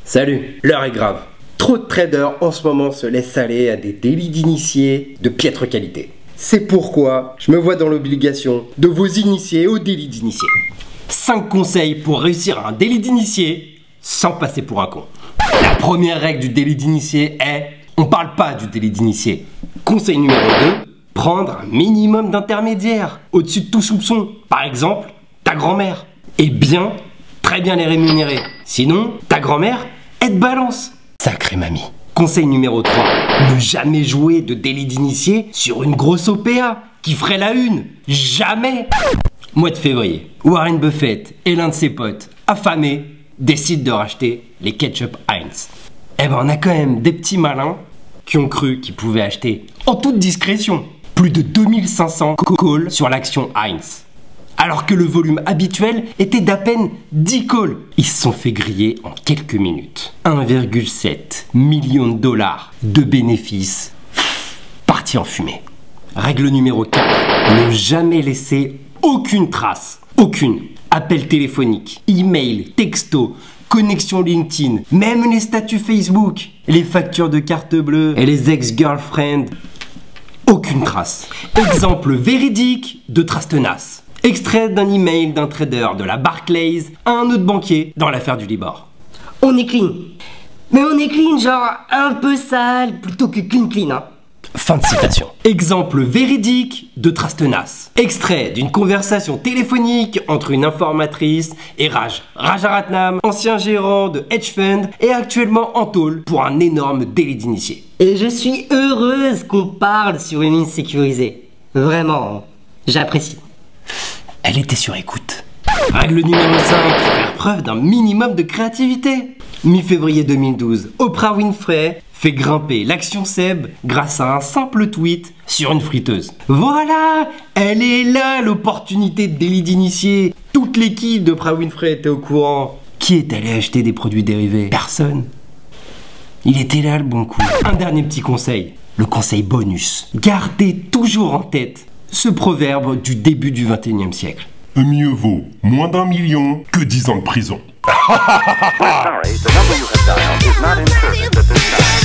Salut, l'heure est grave. Trop de traders en ce moment se laissent aller à des délits d'initiés de piètre qualité. C'est pourquoi je me vois dans l'obligation de vous initier au délit d'initié. 5 conseils pour réussir un délit d'initié sans passer pour un con. La première règle du délit d'initié est: on parle pas du délit d'initié. Conseil numéro 2, prendre un minimum d'intermédiaires au-dessus de tout soupçon. Par exemple, ta grand-mère. Et bien, très bien les rémunérer. Sinon, ta grand-mère, elle te balance. Sacrée mamie. Conseil numéro 3, ne jamais jouer de délit d'initié sur une grosse OPA qui ferait la une. Jamais. Mois de février, Warren Buffett et l'un de ses potes, affamés, décident de racheter les ketchup Heinz. Eh ben on a quand même des petits malins qui ont cru qu'ils pouvaient acheter en toute discrétion plus de 2500 calls sur l'action Heinz. Alors que le volume habituel était d'à peine 10 calls. Ils se sont fait griller en quelques minutes. 1,7 million de dollars de bénéfices partis en fumée. Règle numéro 4, ne jamais laisser aucune trace. Aucune. Appel téléphonique, email, texto, connexion LinkedIn, même les statuts Facebook, les factures de carte bleue et les ex-girlfriends. Aucune trace. Exemple véridique de trace tenace. Extrait d'un email d'un trader de la Barclays à un autre banquier dans l'affaire du Libor. On est clean. Mais on est clean, genre un peu sale plutôt que clean, hein. Fin de citation. Exemple véridique de trace tenace. Extrait d'une conversation téléphonique entre une informatrice et Rajaratnam, ancien gérant de hedge fund et actuellement en tôle pour un énorme délit d'initié. Et je suis heureuse qu'on parle sur une ligne sécurisée. Vraiment, j'apprécie. Elle était sur écoute. Règle numéro 5, faire preuve d'un minimum de créativité. Mi-février 2012, Oprah Winfrey fait grimper l'action Seb grâce à un simple tweet sur une friteuse. Voilà, elle est là l'opportunité de délit d'initié. Toute l'équipe d'Oprah Winfrey était au courant. Qui est allé acheter des produits dérivés? Personne. Il était là le bon coup. Un dernier petit conseil, le conseil bonus. Gardez toujours en tête ce proverbe du début du 21e siècle. Mieux vaut moins d'1 million que 10 ans de prison. Sorry, the number you have dialed is not in service at this time.